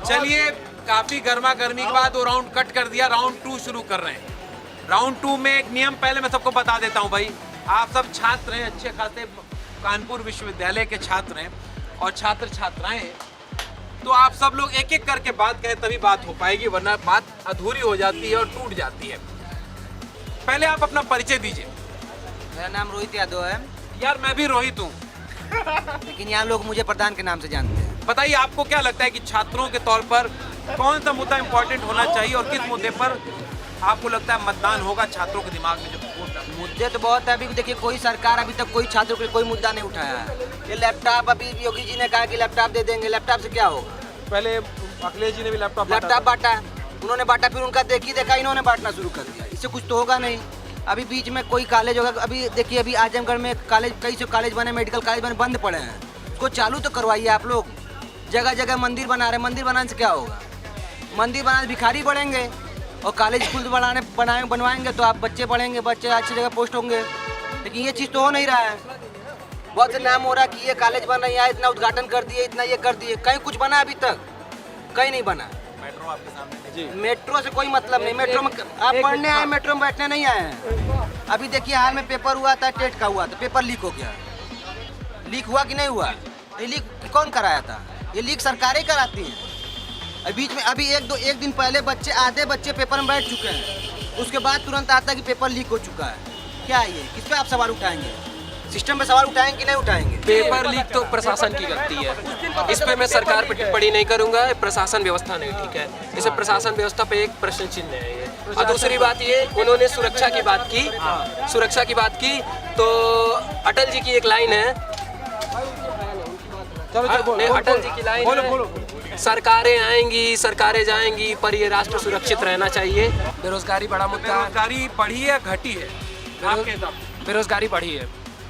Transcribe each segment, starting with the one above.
चलिए, काफी गर्मा गर्मी के बाद वो राउंड कट कर दिया, राउंड 2 शुरू कर रहे हैं। राउंड 2 में एक नियम पहले मैं सबको बता देता हूँ भाई। आप सब छात्र हैं, अच्छे खासे कानपुर विश्वविद्यालय के छात्र हैं और छात्र छात्राएं हैं, तो आप सब लोग एक एक करके बात करें तभी बात हो पाएगी, वरना बात अधूरी हो जाती है और टूट जाती है। पहले आप अपना परिचय दीजिए। मेरा नाम रोहित यादव है। यार मैं भी रोहित हूँ। लेकिन यहाँ लोग मुझे प्रधान के नाम से जानते हैं। बताइए, आपको क्या लगता है कि छात्रों के तौर पर कौन सा मुद्दा इम्पोर्टेंट होना चाहिए और किस मुद्दे पर आपको लगता है मतदान होगा छात्रों के दिमाग में? जब मुद्दे तो बहुत है। अभी देखिए, कोई सरकार अभी तक कोई छात्रों के लिए कोई मुद्दा नहीं उठाया है। ये लैपटॉप, अभी योगी जी ने कहा कि लैपटॉप दे देंगे। लैपटॉप से क्या होगा? पहले अखिलेश जी ने भी लैपटॉप बांटा, उन्होंने बांटा, फिर उनका देखा इन्होंने बांटना शुरू कर दिया। इससे कुछ तो होगा नहीं। अभी बीच में कोई कॉलेज होगा, अभी देखिए अभी आजमगढ़ में कॉलेज, कई से कॉलेज बने, मेडिकल कॉलेज बने, बंद पड़े हैं। उसको चालू तो करवाइए आप लोग। जगह जगह मंदिर बना रहे हैं, मंदिर बनाने से क्या होगा? मंदिर बनाने भिखारी बढ़ेंगे और कॉलेज स्कूल बनवाएंगे तो आप बच्चे पढ़ेंगे, बच्चे अच्छी जगह पोस्ट होंगे। लेकिन ये चीज़ तो हो नहीं रहा है। बहुत से नाम हो रहा है कि ये कॉलेज बन रही है, इतना उद्घाटन कर दिए, इतना ये कर दिए, कहीं कुछ बना? अभी तक कहीं नहीं बना। मेट्रो आपके सामने जी। मेट्रो से कोई मतलब नहीं। मेट्रो में आप पढ़ने आए, मेट्रो में बैठने नहीं आए हैं। अभी देखिए, हाल में पेपर हुआ था, टेट का हुआ था, पेपर लीक हो गया। लीक हुआ कि नहीं हुआ? ये लीक कौन कराया था? ये लीक सरकारें कराती हैं। बीच में अभी एक दिन पहले आधे बच्चे पेपर में बैठ चुके हैं, उसके बाद तुरंत आता है कि पेपर लीक हो चुका है। क्या ये? किस पे आप सवाल उठाएंगे? सिस्टम पे सवाल उठाएंगे कि नहीं उठाएंगे? पेपर लीक तो प्रशासन की गलती है। इस पे मैं सरकार पर टिप्पणी नहीं करूंगा। प्रशासन व्यवस्था नहीं ठीक है। इसे प्रशासन व्यवस्था पे एक प्रश्न चिन्ह है ये। और दूसरी बात ये, उन्होंने सुरक्षा की बात की, तो अटल जी की एक लाइन है, अटल जी की लाइन है, सरकारें आएंगी, सरकारें जाएंगी, पर ये राष्ट्र सुरक्षित रहना चाहिए। बेरोजगारी बड़ा मुद्दा। बेरोजगारी बढ़ी है घटी है? आपके हिसाब से बेरोजगारी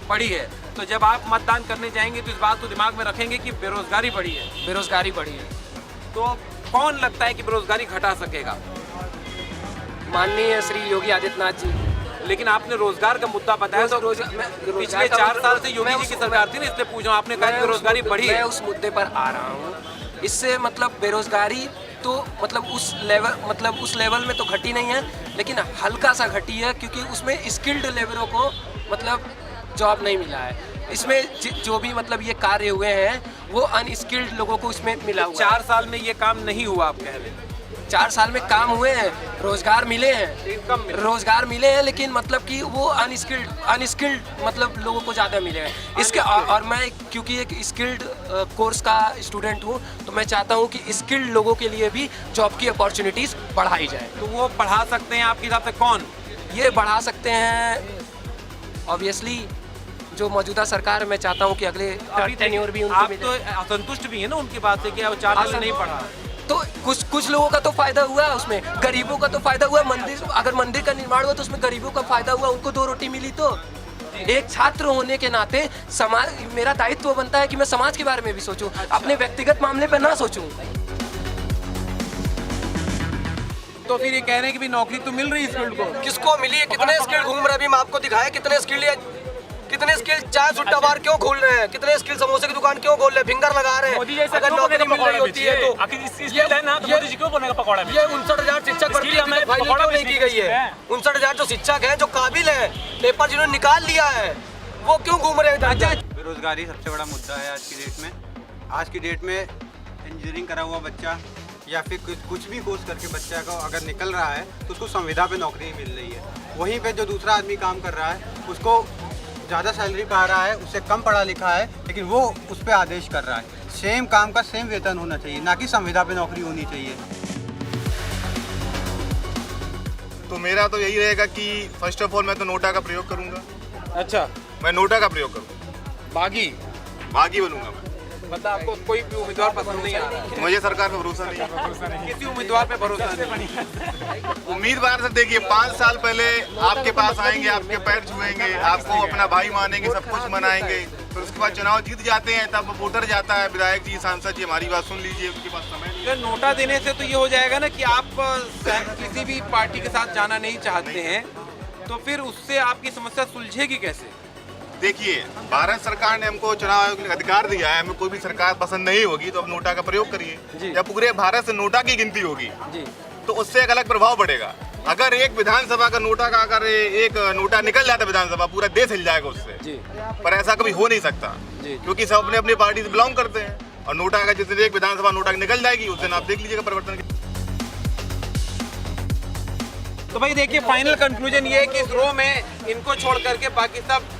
बढ़ी है। तो जब आप मतदान करने जाएंगे तो इस बात को दिमाग में रखेंगे कि बेरोजगारी बढ़ी है। बेरोजगारी बढ़ी है। तो कौन लगता है कि बेरोजगारी घटा सकेगा? माननीय श्री योगी आदित्यनाथ जी। लेकिन आपने रोजगार का मुद्दा बताया, तो पिछले 4 साल से योगी जी की सरकार थी ना, इसलिए पूछ रहा हूँ। आपने कहा कि बेरोजगारी बढ़ी है। मैं उस मुद्दे पर आ रहा हूँ। इससे मतलब बेरोजगारी तो मतलब उस लेवल में तो घटी नहीं है, लेकिन हल्का सा घटी है, क्योंकि उसमें स्किल्ड लेबरों को मतलब जॉब नहीं मिला है। इसमें जो भी मतलब ये कार्य हुए हैं वो अनस्किल्ड लोगों को इसमें मिला हुआ है। 4 साल में ये काम नहीं हुआ आप कह रहे हैं? 4 साल में काम हुए हैं, रोजगार मिले हैं, लेकिन मतलब कि वो अनस्किल्ड मतलब लोगों को ज़्यादा मिले हैं। इसके और मैं क्योंकि एक स्किल्ड कोर्स का स्टूडेंट हूँ, तो मैं चाहता हूँ कि स्किल्ड लोगों के लिए भी जॉब की अपॉर्चुनिटीज़ बढ़ाई जाए। तो वो बढ़ा सकते हैं आपके हिसाब से कौन? ये बढ़ा सकते हैं ऑब्वियसली जो मौजूदा सरकार। मैं चाहता हूँ कि अगले टेन्योर भी उनको मिले। आप तो असंतुष्ट भी है ना उनकी बात से कि 4 साल नहीं पढ़ा? तो कुछ लोगों का तो फायदा हुआ, उसमें गरीबों का तो फायदा हुआ। अगर मंदिर का निर्माण हुआ तो उसमें गरीबों का फायदा हुआ, उनको 2 रोटी मिली। तो एक छात्र होने के नाते मेरा दायित्व बनता है कि मैं समाज के बारे में भी सोचूं। अपने व्यक्तिगत मामले पर ना सोचूं। तो फिर ये कह रहे हैं कि भी नौकरी तो मिल रही है स्किल्ड को? किसको मिली है? कितने स्किल घूम रहे? अभी मैं आपको दिखाया कितने स्किल चाय सुट्टा बार क्यों खोल रहे हैं, कितने स्किल समोसे की दुकान क्यों खोल रहे हैं, फिंगर लगा रहे हैं। अगर नौकरी मिल रही होती है तो मोदी जी क्यों बनेगा पकौड़ा? ये 59,000 शिक्षक भर्ती हमें क्यों नहीं की गई है? 59,000 जो शिक्षक हैं, जो काबिल हैं, पेपर जिन्होंने निकाल लिया है, वो क्यों घूम रहे हैं? बेरोजगारी सबसे बड़ा मुद्दा है आज की डेट में। आज की डेट में इंजीनियरिंग करा हुआ बच्चा या फिर कुछ भी कोर्स करके बच्चा को अगर निकल रहा है तो उसको संविदा पे नौकरी मिल रही है। वहीं पे जो दूसरा आदमी काम कर रहा है उसको ज़्यादा सैलरी पा रहा है, उससे कम पढ़ा लिखा है, लेकिन वो उस पर आदेश कर रहा है। सेम काम का सेम वेतन होना चाहिए, ना कि संविदा पे नौकरी होनी चाहिए। तो मेरा तो यही रहेगा कि फर्स्ट ऑफ ऑल मैं तो नोटा का प्रयोग करूंगा। अच्छा, मैं नोटा का प्रयोग करूंगा, बागी बनूंगा मैं। मतलब आपको कोई भी उम्मीदवार पसंद नहीं आ रहा? मुझे सरकार पे भरोसा नहीं है। किसी उम्मीदवार पे भरोसा नहीं? उम्मीदवार से देखिए 5 साल पहले आपके पास आएंगे, आपके पैर छुएंगे, आपको अपना भाई मानेंगे, सब कुछ मनाएंगे। फिर उसके बाद चुनाव जीत जाते हैं, तब वोटर जाता है, विधायक जी, सांसद जी, हमारी बात सुन लीजिए, उनके पास समय नहीं। नोटा देने से तो ये हो जाएगा ना कि आप किसी भी पार्टी के साथ जाना नहीं चाहते हैं, तो फिर उससे आपकी समस्या सुलझेगी कैसे? देखिए, भारत सरकार ने हमको चुनाव आयोग ने अधिकार दिया है, हमें कोई भी सरकार पसंद नहीं होगी तो अब नोटा का प्रयोग करिए। जब पूरे भारत से नोटा की गिनती होगी तो उससे एक अलग प्रभाव पड़ेगा। अगर एक विधानसभा का नोटा का अगर एक नोटा निकल जाता विधानसभा, पूरा देश हिल जाएगा उससे। पर ऐसा कभी हो नहीं सकता, क्योंकि सब अपने अपनी पार्टी से बिलोंग करते हैं। और नोटा का जिस दिन एक विधानसभा नोटा निकल जाएगी उस दिन आप देख लीजिएगा परिवर्तन। तो भाई देखिए, फाइनल कंक्लूजन ये है कि इस रो में इनको छोड़ करके बाकी सब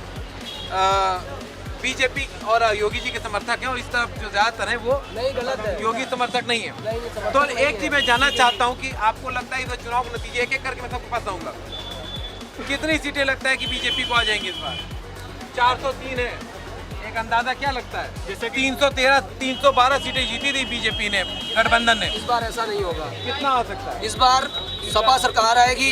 बीजेपी और योगी जी के समर्थक हैं, और इस तरफ जो ज्यादातर है वो नहीं, गलत है। योगी समर्थक नहीं है। तो एक चीज मैं जानना चाहता हूँ कि आपको लगता है इस चुनाव के नतीजे एक एक करके मैं सबके पास आऊंगा, कितनी सीटें लगता है कि बीजेपी को आ जाएंगी इस बार? 403 है, एक अंदाजा क्या लगता है? जैसे 313 312 सीटें जीती थी बीजेपी ने, गठबंधन ने। इस बार ऐसा नहीं होगा। कितना आ सकता है? इस बार सपा सरकार आएगी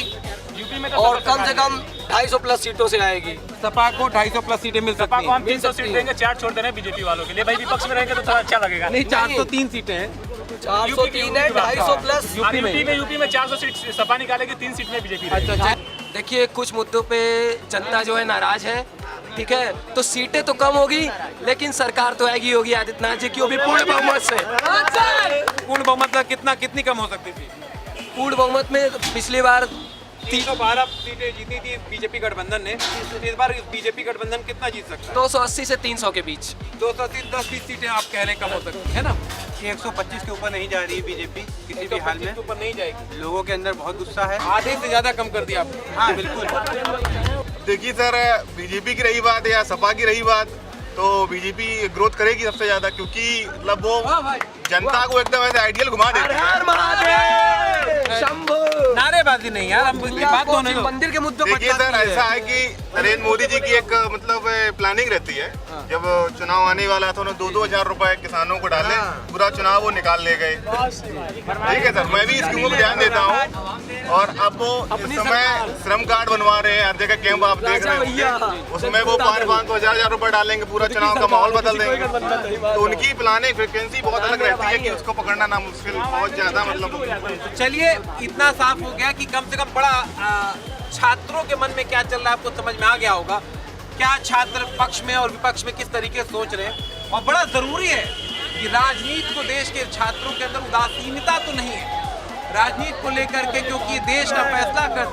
यूपी में और कम से कम 250 प्लस सीटों से आएगी। सपा को 250 प्लस सीटें मिल सकती हैं। हम 300 सीट देंगे, 4 छोड़ देना बीजेपी वालों के लिए। भाई विपक्ष में रहेंगे तो थोड़ा अच्छा लगेगा। नहीं, 403 सीटें हैं 403 है, 250 प्लस यूपी में 400 सीट सपा निकालेगी, 3 सीट में बीजेपी। अच्छा, देखिए, कुछ मुद्दों पे जनता जो है नाराज है, ठीक है, तो सीटें तो कम होगी लेकिन सरकार तो आएगी योगी आदित्यनाथ जी की, वो भी पूर्ण बहुमत से। पूर्ण बहुमत कितनी कम हो सकती थी? पूर्ण बहुमत में पिछली बार 312 सीटें जीती थी बीजेपी गठबंधन ने, इस बार बीजेपी गठबंधन कितना जीत सकता है? 280 से 300 के बीच। 230 10-20 सीटें आप कह रहे हैं कम हो सकती है ना? 125 के ऊपर नहीं जा रही है बीजेपी किसी भी हाल में। के ऊपर नहीं जाएगी। लोगों के अंदर बहुत गुस्सा है। आधे से ज्यादा कम कर दिया आपने। हाँ बिल्कुल। देखिए सर, बीजेपी की रही बात या सपा की रही बात, तो बीजेपी ग्रोथ करेगी सबसे ज्यादा, क्योंकि मतलब वो जनता को एकदम ऐसे आइडियल घुमा देती है। नारेबाजी नहीं यार, हम बात तो नहीं। मंदिर के मुद्दों पर देखिए सर, ऐसा है कि नरेंद्र मोदी जी की एक मतलब प्लानिंग रहती है, जब चुनाव आने वाला था उन्होंने 2-2 हजार रुपए किसानों को डाले, पूरा चुनाव वो निकाल ले गए। ठीक है सर, मैं भी स्कीमों पर ध्यान देता हूँ। और अब वो इस समय श्रम कार्ड बनवा रहे हैं, हर जगह कैंप आप देख रहे हैं, उसमें वो 500-500 हजार रुपए डालेंगे, पूरा चुनाव का माहौल बदल देंगे। तो उनकी प्लानिंग फ्रिक्वेंसी बहुत अलग रहती है कि उसको पकड़ना ना मुश्किल, बहुत ज्यादा मतलब। चलिए, इतना साफ हो गया कि कम से कम बड़ा छात्रों के मन में क्या चल रहा है आपको समझ में आ गया होगा, क्या छात्र पक्ष में और विपक्ष में किस तरीके से सोच रहे हैं। और बड़ा जरूरी है कि राजनीति को देश के छात्रों के अंदर उदासीनता तो नहीं है राजनीति को लेकर के, क्योंकि देश का फैसला करते